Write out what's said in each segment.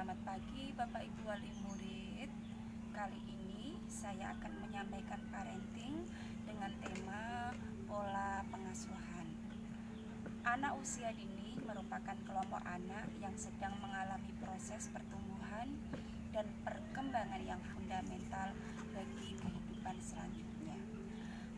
Selamat pagi Bapak Ibu Wali Murid. Kali ini saya akan menyampaikan parenting dengan tema pola pengasuhan. Anak usia dini merupakan kelompok anak yang sedang mengalami proses pertumbuhan dan perkembangan yang fundamental bagi kehidupan selanjutnya.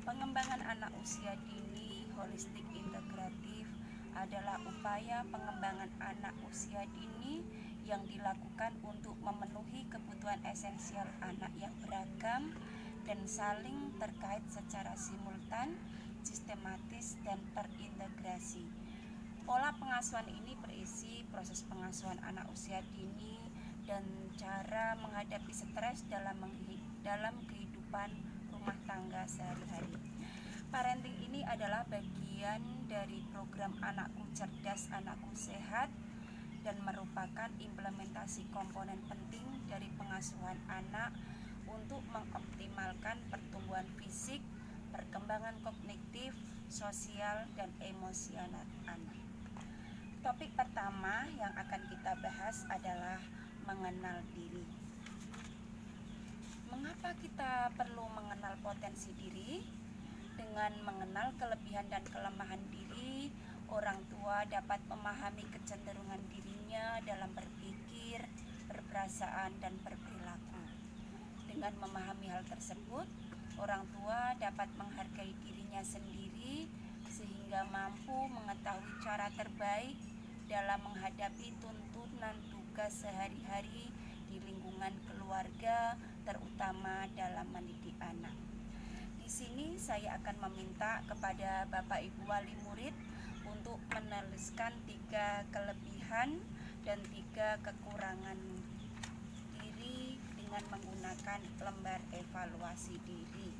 Pengembangan anak usia dini holistik integratif adalah upaya pengembangan anak usia dini yang dilakukan untuk memenuhi kebutuhan esensial anak yang beragam dan saling terkait secara simultan, sistematis, dan terintegrasi. Pola pengasuhan ini berisi proses pengasuhan anak usia dini dan cara menghadapi stres dalam kehidupan rumah tangga sehari-hari. Parenting ini adalah bagian dari program Anakku Cerdas, Anakku Sehat dan merupakan implementasi komponen penting dari pengasuhan anak untuk mengoptimalkan pertumbuhan fisik, perkembangan kognitif, sosial, dan emosional anak. Topik pertama yang akan kita bahas adalah mengenal diri. Mengapa kita perlu mengenal potensi diri? Dengan mengenal kelebihan dan kelemahan diri, orang tua dapat memahami kecenderungan dirinya dalam berpikir, berperasaan, dan berperilaku. Dengan memahami hal tersebut, orang tua dapat menghargai dirinya sendiri sehingga mampu mengetahui cara terbaik dalam menghadapi tuntunan tugas sehari-hari di lingkungan keluarga, terutama dalam mendidik anak. Di sini saya akan meminta kepada Bapak Ibu Wali Murid untuk menuliskan 3 kelebihan dan 3 kekurangan diri dengan menggunakan lembar evaluasi diri.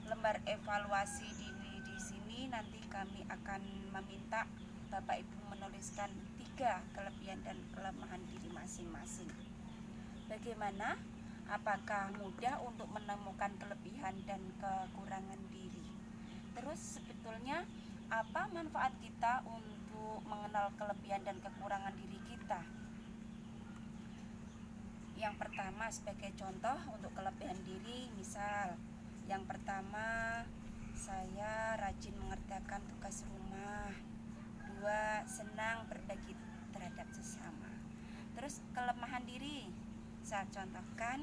Lembar evaluasi diri di sini nanti kami akan meminta Bapak Ibu menuliskan 3 kelebihan dan kelemahan diri masing-masing. Bagaimana? Apakah mudah untuk menemukan kelebihan dan kekurangan diri? Terus sebetulnya apa manfaat kita untuk mengenal kelebihan dan kekurangan diri kita? Yang pertama sebagai contoh untuk kelebihan diri, misal yang pertama, saya rajin mengerjakan tugas rumah. 2, senang berbagi terhadap sesama. Terus kelemahan diri, saya contohkan,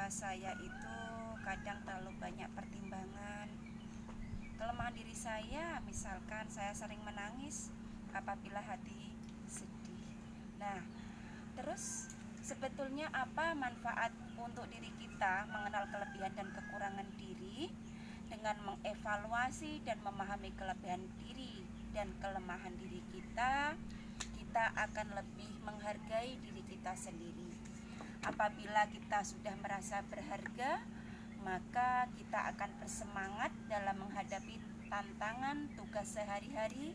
saya itu kadang terlalu banyak pertimbangan. Kelemahan diri saya, misalkan saya sering menangis apabila hati sedih. Nah, terus sebetulnya apa manfaat untuk diri kita mengenal kelebihan dan kekurangan diri? Dengan mengevaluasi dan memahami kelebihan diri dan kelemahan diri kita akan lebih menghargai diri kita sendiri. Apabila kita sudah merasa berharga, maka kita akan bersemangat dalam menghadapi tantangan tugas sehari-hari.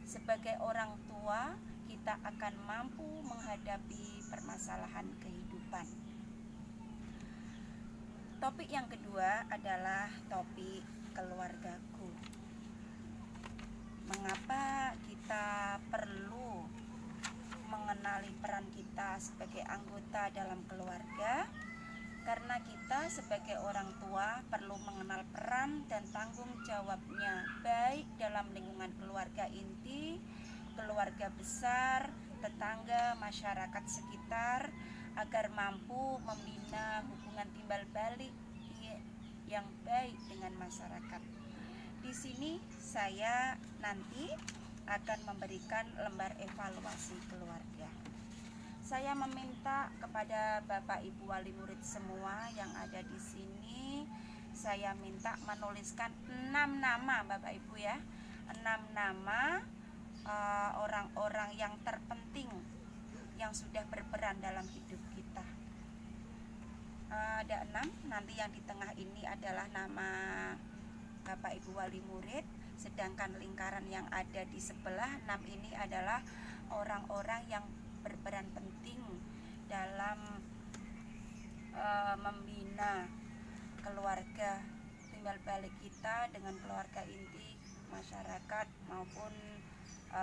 Sebagai orang tua, kita akan mampu menghadapi permasalahan kehidupan. Topik yang kedua adalah topik keluargaku. Mengapa kita perlu mengenali peran kita sebagai anggota dalam keluarga? Karena kita sebagai orang tua perlu mengenal peran dan tanggung jawabnya, baik dalam lingkungan keluarga inti, keluarga besar, tetangga, masyarakat sekitar, agar mampu membina hubungan timbal balik yang baik dengan masyarakat. Di sini saya nanti akan memberikan lembar evaluasi keluarga. Saya meminta kepada Bapak Ibu Wali Murid semua yang ada di sini, saya minta menuliskan 6 nama Bapak Ibu ya. 6 nama orang-orang yang terpenting yang sudah berperan dalam hidup kita. Ada 6, nanti yang di tengah ini adalah nama Bapak Ibu Wali Murid, sedangkan lingkaran yang ada di sebelah 6 ini adalah orang-orang yang berperan penting dalam membina keluarga timbal balik kita dengan keluarga inti, masyarakat maupun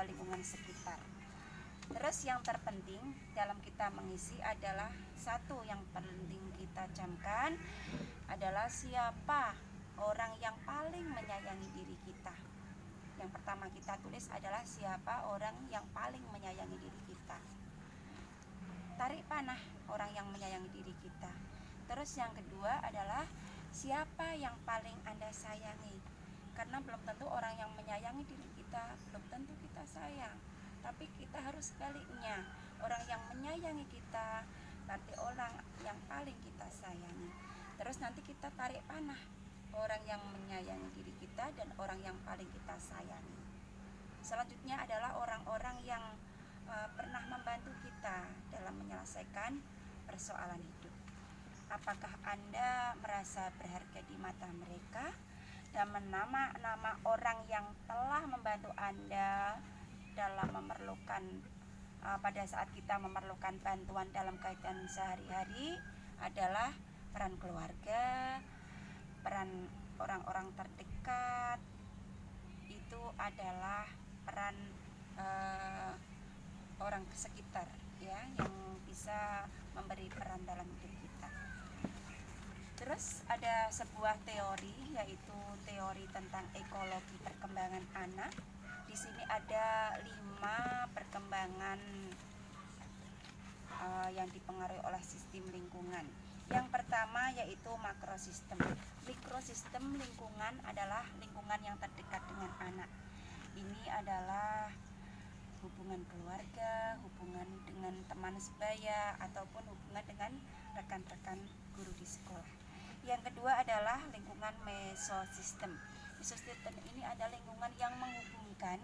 lingkungan sekitar. Terus yang terpenting dalam kita mengisi adalah satu yang penting kita camkan adalah siapa orang yang paling menyayangi diri kita. Yang pertama kita tulis adalah siapa orang yang paling menyayangi diri kita. Tarik panah orang yang menyayangi diri kita. Terus yang kedua adalah siapa yang paling Anda sayangi. Karena belum tentu orang yang menyayangi diri kita, belum tentu kita sayang. Tapi kita harus sebaliknya. Orang yang menyayangi kita berarti orang yang paling kita sayangi. Terus nanti kita tarik panah orang yang menyayangi diri kita dan orang yang paling kita sayangi. Selanjutnya adalah orang-orang yang pernah membantu kita dalam menyelesaikan persoalan hidup. Apakah Anda merasa berharga di mata mereka? Dan nama orang yang telah membantu Anda dalam memerlukan pada saat kita memerlukan bantuan dalam kaitan sehari-hari adalah peran keluarga, peran orang-orang terdekat, itu adalah peran orang sekitar ya yang bisa memberi peran dalam hidup kita. Terus ada sebuah teori yaitu teori tentang ekologi perkembangan anak. Di sini ada 5 perkembangan yang dipengaruhi oleh sistem lingkungan. Yang pertama yaitu makrosistem. Mikrosistem lingkungan adalah lingkungan yang terdekat dengan anak. Ini adalah hubungan keluarga, hubungan dengan teman sebaya, ataupun hubungan dengan rekan-rekan guru di sekolah. Yang kedua adalah lingkungan mesosistem. Mesosistem ini adalah lingkungan yang menghubungkan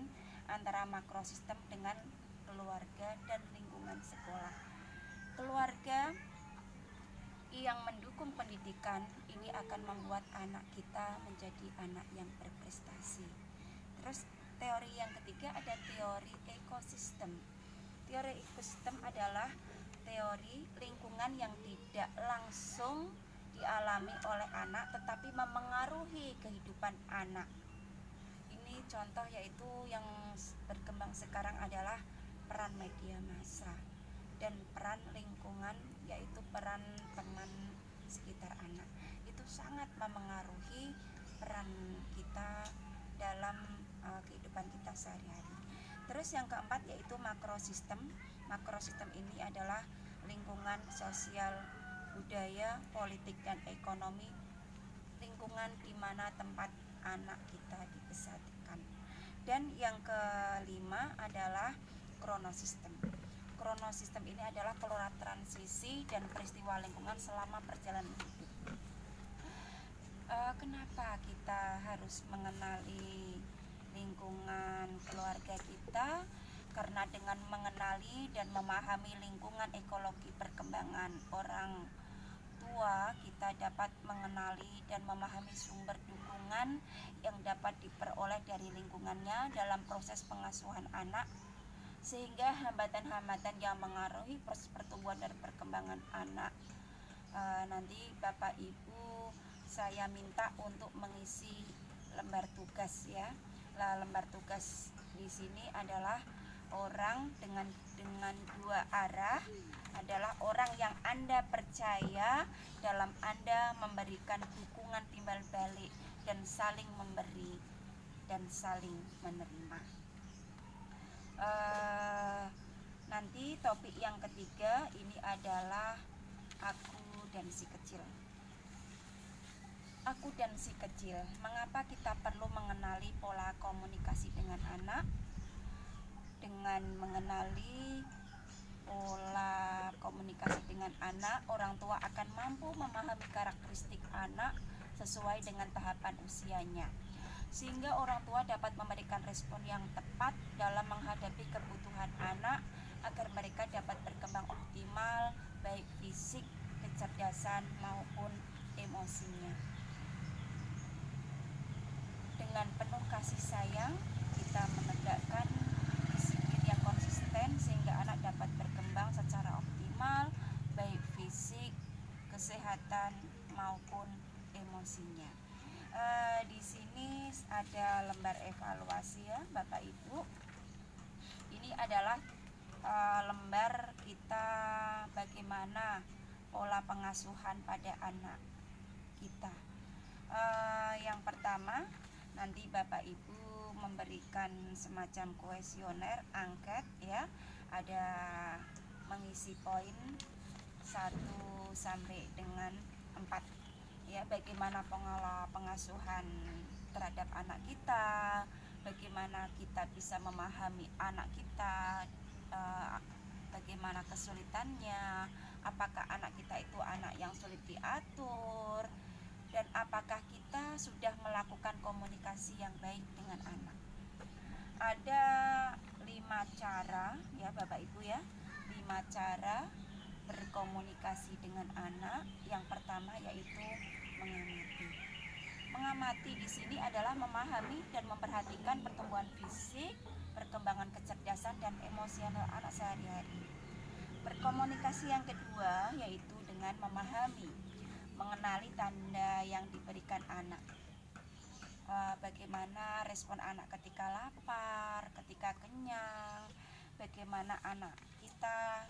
antara makrosistem dengan keluarga dan lingkungan sekolah. Keluarga yang mendukung pendidikan ini akan membuat anak kita menjadi anak yang berprestasi. Terus teori yang ketiga ada teori ekosistem. Teori ekosistem adalah teori lingkungan yang tidak langsung dialami oleh anak tetapi memengaruhi kehidupan anak. Ini contoh yaitu yang berkembang sekarang adalah peran media massa dan peran lingkungan yaitu peran teman sekitar anak. Itu sangat memengaruhi peran kita dalam kehidupan kita sehari-hari. Terus yang keempat yaitu makrosistem. Makrosistem ini adalah lingkungan sosial, budaya, politik dan ekonomi, lingkungan di mana tempat anak kita dibesarkan. Dan yang kelima adalah kronosistem. Kronosistem ini adalah kelola transisi dan peristiwa lingkungan selama perjalanan hidup. Kenapa kita harus mengenali lingkungan keluarga kita? Karena dengan mengenali dan memahami lingkungan ekologi perkembangan orang tua, kita dapat mengenali dan memahami sumber dukungan yang dapat diperoleh dari lingkungannya dalam proses pengasuhan anak, sehingga hambatan-hambatan yang mengaruhi proses pertumbuhan dan perkembangan anak. Nanti Bapak Ibu saya minta untuk mengisi lembar tugas ya. Lembar tugas di sini adalah orang dengan 2 arah, adalah orang yang Anda percaya dalam Anda memberikan dukungan timbal balik dan saling memberi dan saling menerima. Nanti topik yang ketiga ini adalah aku dan si kecil. Aku dan si kecil. Mengapa kita perlu mengenali pola komunikasi dengan anak? Dengan mengenali pola komunikasi dengan anak, orang tua akan mampu memahami karakteristik anak sesuai dengan tahapan usianya, sehingga orang tua dapat memberikan respon yang tepat dalam menghadapi kebutuhan anak agar mereka dapat berkembang optimal baik fisik, kecerdasan maupun emosinya. Dengan penuh kasih sayang kita menegakkan disiplin yang konsisten sehingga anak dapat berkembang secara optimal baik fisik, kesehatan maupun emosinya. Di sini ada lembar evaluasi ya Bapak Ibu. Ini adalah lembar kita bagaimana pola pengasuhan pada anak kita. Yang pertama, nanti Bapak Ibu memberikan semacam kuesioner angket ya, ada mengisi poin 1 sampai dengan 4 ya, bagaimana pola pengasuhan terhadap anak kita, bagaimana kita bisa memahami anak kita, bagaimana kesulitannya, apakah anak kita itu anak yang sulit diatur, dan apakah kita sudah melakukan komunikasi yang baik dengan anak. Ada 5 cara ya Bapak Ibu ya, 5 cara berkomunikasi dengan anak. Yang pertama yaitu mengamati. Mengamati di sini adalah memahami dan memperhatikan pertumbuhan fisik, perkembangan kecerdasan dan emosional anak sehari-hari. Berkomunikasi yang kedua yaitu dengan memahami, mengenali tanda yang diberikan anak. Bagaimana respon anak ketika lapar, ketika kenyang, bagaimana anak kita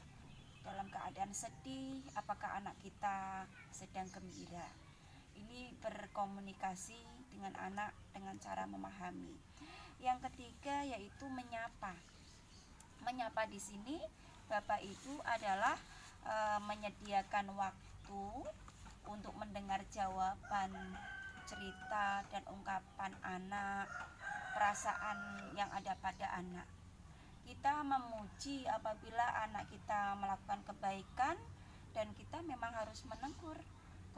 dalam keadaan sedih, apakah anak kita sedang gembira. Ini berkomunikasi dengan anak dengan cara memahami. Yang ketiga yaitu menyapa. Menyapa di sini Bapak Ibu adalah menyediakan waktu untuk mendengar jawaban, cerita dan ungkapan anak, perasaan yang ada pada anak. Kita memuji apabila anak kita melakukan kebaikan, dan kita memang harus menegur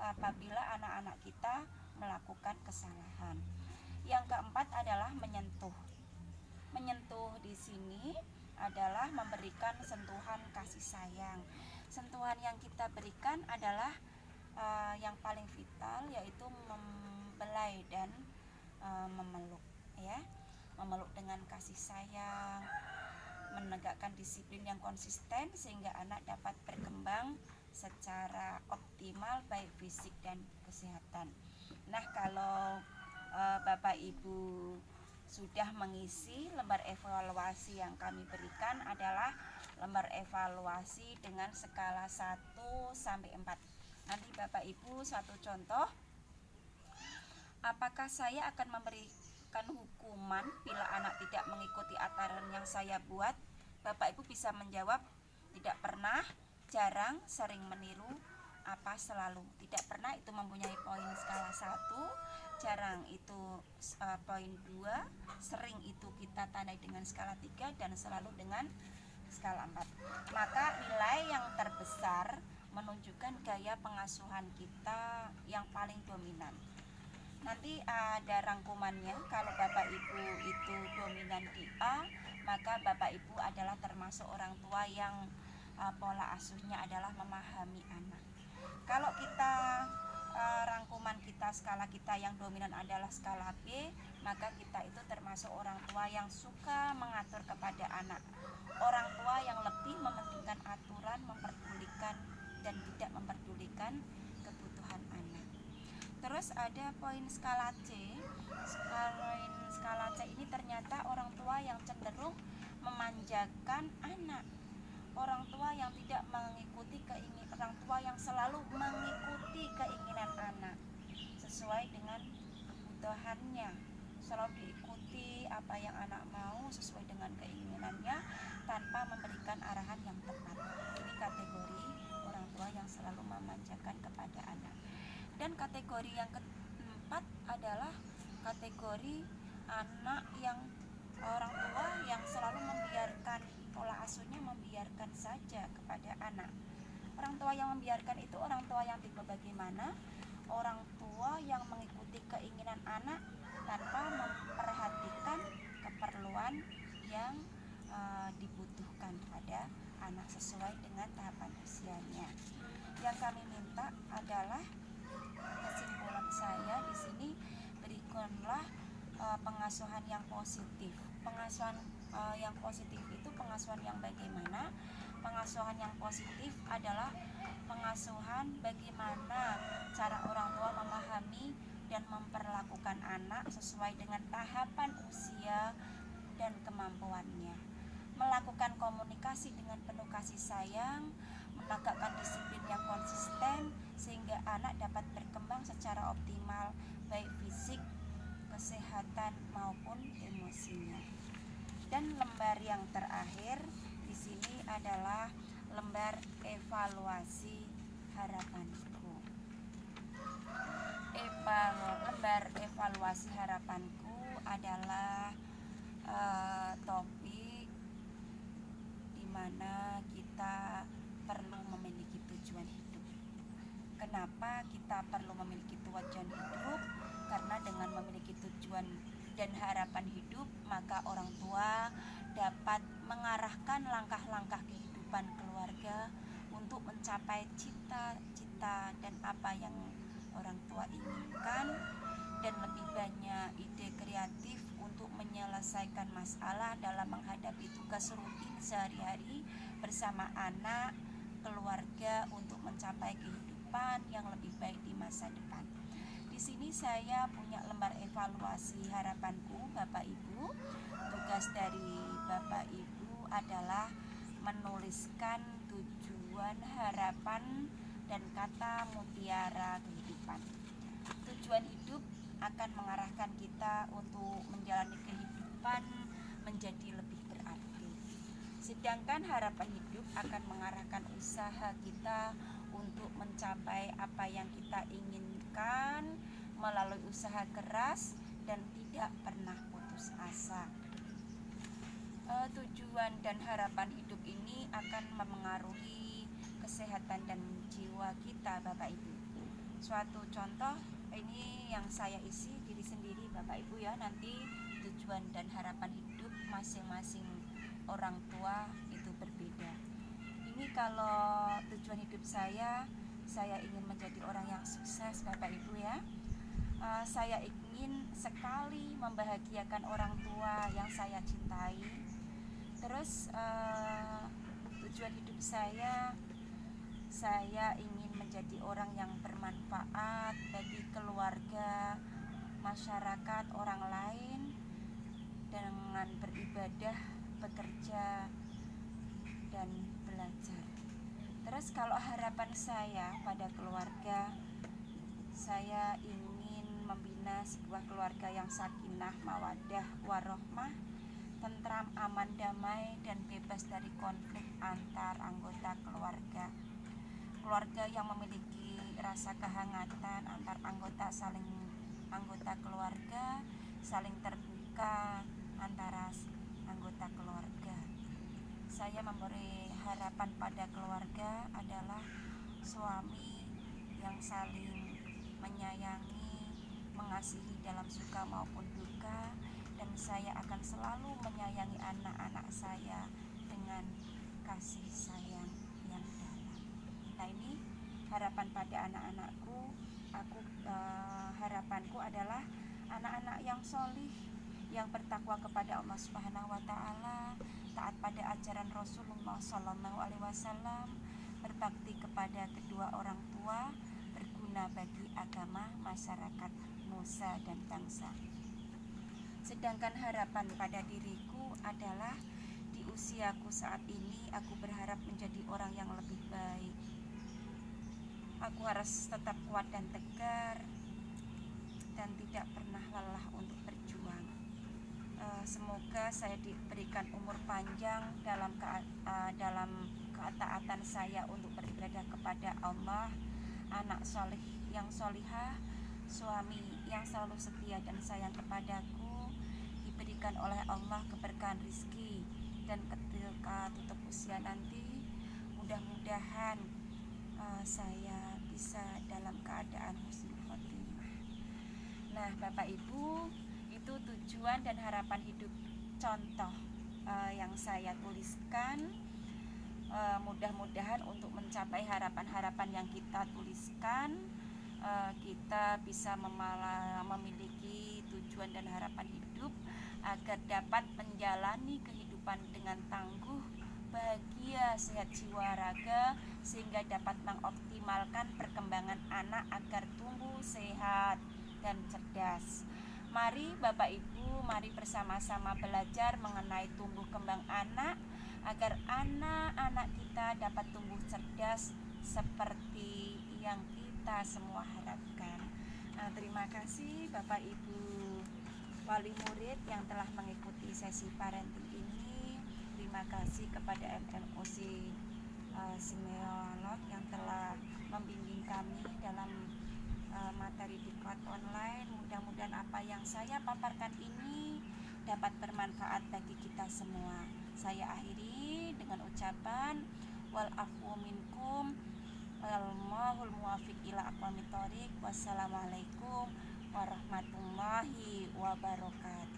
apabila anak-anak kita melakukan kesalahan. Yang keempat adalah menyentuh. Menyentuh di sini adalah memberikan sentuhan kasih sayang. Sentuhan yang kita berikan adalah yang paling vital, yaitu membelai dan memeluk ya, memeluk dengan kasih sayang, menegakkan disiplin yang konsisten sehingga anak dapat berkembang secara optimal baik fisik dan kesehatan. Nah, kalau Bapak Ibu sudah mengisi lembar evaluasi yang kami berikan adalah lembar evaluasi dengan skala 1 sampai 4. Nanti Bapak Ibu satu contoh, apakah saya akan memberikan hukuman bila anak tidak mengikuti aturan yang saya buat? Bapak Ibu bisa menjawab tidak pernah, jarang, sering meniru, apa selalu. Tidak pernah itu mempunyai poin skala 1, jarang itu poin 2, sering itu kita tandai dengan skala 3, dan selalu dengan skala 4. Maka nilai yang terbesar menunjukkan gaya pengasuhan kita yang paling dominan. Nanti ada rangkumannya. Kalau Bapak Ibu itu dominan di A, maka Bapak Ibu adalah termasuk orang tua yang pola asuhnya adalah memahami anak. Kalau kita rangkuman kita, skala kita yang dominan adalah skala B, maka kita itu termasuk orang tua yang suka mengatur kepada anak, orang tua yang lebih mementingkan aturan, memperdulikan dan tidak memperdulikan kebutuhan anak. Terus ada poin skala C. Poin skala C ini ternyata orang tua yang cenderung memanjakan anak, orang tua yang tidak mengikuti keinginan, orang tua yang selalu mengikuti keinginan anak sesuai dengan kebutuhannya, selalu diikuti apa yang anak mau sesuai dengan keinginannya tanpa memberikan arahan yang tepat. Ini kategori orang tua yang selalu memanjakan kepada anak. Dan kategori yang keempat adalah kategori anak yang orang tua yang selalu membiarkan, pola asuhnya membiarkan saja kepada anak. Orang tua yang membiarkan itu orang tua yang tipe bagaimana? Orang tua yang mengikuti keinginan anak tanpa memperhatikan keperluan yang dibutuhkan pada anak sesuai dengan tahapan usianya. Yang kami minta adalah, kesimpulan saya di sini, berikanlah pengasuhan yang positif. Pengasuhan yang positif itu pengasuhan yang bagaimana? Pengasuhan yang positif adalah pengasuhan bagaimana cara orang tua memahami dan memperlakukan anak sesuai dengan tahapan usia dan kemampuannya. Melakukan melakukan komunikasi dengan penuh kasih sayang, menegakkan disiplin yang konsisten sehingga anak dapat berkembang secara optimal baik fisik, kesehatan maupun emosinya. Dan lembar yang terakhir di sini adalah lembar evaluasi harapanku. Lembar evaluasi harapanku adalah topik di mana kita perlu memiliki tujuan hidup. Kenapa kita perlu memiliki tujuan hidup? Karena dengan memiliki tujuan dan harapan hidup, maka orang tua dapat mengarahkan langkah-langkah kehidupan keluarga untuk mencapai cita-cita dan apa yang orang tua inginkan, dan lebih banyak ide kreatif untuk menyelesaikan masalah dalam menghadapi tugas rutin sehari-hari bersama anak, keluarga untuk mencapai kehidupan yang lebih baik di masa depan. Di sini saya punya lembar evaluasi harapanku, Bapak Ibu. Tugas dari Bapak Ibu adalah menuliskan tujuan, harapan, dan kata mutiara kehidupan. Tujuan hidup akan mengarahkan kita untuk menjalani kehidupan menjadi lebih berarti. Sedangkan harapan hidup akan mengarahkan usaha kita untuk mencapai apa yang kita inginkan melalui usaha keras dan tidak pernah putus asa. Tujuan dan harapan hidup ini akan memengaruhi kesehatan dan jiwa kita, Bapak Ibu. Suatu contoh ini yang saya isi diri sendiri, Bapak Ibu ya. Nanti tujuan dan harapan hidup masing-masing orang tua itu berbeda. Ini kalau tujuan hidup saya ingin menjadi orang yang sukses, Bapak Ibu ya. Saya ingin sekali membahagiakan orang tua yang saya cintai. Terus tujuan hidup saya ingin menjadi orang yang bermanfaat bagi keluarga, masyarakat, orang lain dengan beribadah, bekerja, dan belajar. Terus kalau harapan saya pada keluarga, saya ingin membina sebuah keluarga yang sakinah, mawaddah, warohmah, tentram, aman, damai, dan bebas dari konflik antar anggota keluarga. Keluarga yang memiliki rasa kehangatan antar anggota keluarga, saling terbuka antara anggota keluarga. Saya memberi harapan pada keluarga adalah suami yang saling menyayangi, mengasihi dalam suka maupun duka, dan saya akan selalu menyayangi anak-anak saya dengan kasih sayang yang dalam. Nah, ini harapan pada anak-anakku. Harapanku adalah anak-anak yang sholih, yang bertakwa kepada Allah Subhanahu wa Ta'ala, taat pada ajaran Rasulullah Sallallahu Alaihi Wasallam, berbakti kepada kedua orang tua, berguna bagi agama, masyarakat, nusa, dan bangsa. Sedangkan harapan pada diriku adalah di usiaku saat ini aku berharap menjadi orang yang lebih baik. Aku harus tetap kuat dan tegar dan tidak pernah lelah untuk berjuang. Semoga saya diberikan umur panjang dalam ketaatan saya untuk beribadah kepada Allah, anak soleh yang solihah, suami yang selalu setia dan sayang kepadaku, diberikan oleh Allah keberkahan rizki, dan ketika tutup usia nanti mudah-mudahan saya bisa dalam keadaan husnul khotimah. Nah, Bapak Ibu, itu tujuan dan harapan hidup contoh yang saya tuliskan. Mudah-mudahan untuk mencapai harapan-harapan yang kita tuliskan, kita bisa memiliki tujuan dan harapan hidup agar dapat menjalani kehidupan dengan tangguh, bahagia, sehat jiwa raga, sehingga dapat mengoptimalkan perkembangan anak agar tumbuh sehat dan cerdas. Mari Bapak Ibu, mari bersama-sama belajar mengenai tumbuh kembang anak agar anak-anak kita dapat tumbuh cerdas seperti yang kita semua harapkan. Terima kasih Bapak Ibu wali murid yang telah mengikuti sesi parenting ini. Terima kasih kepada MMUC Simiolog yang telah membimbing kami dalam materi diklat online. Mudah-mudahan apa yang saya paparkan ini dapat bermanfaat bagi kita semua. Saya akhiri dengan ucapan wal afwu minkum wallahul muwaffiq ila aqwamit thoriq. Wassalamualaikum warahmatullahi wabarakatuh.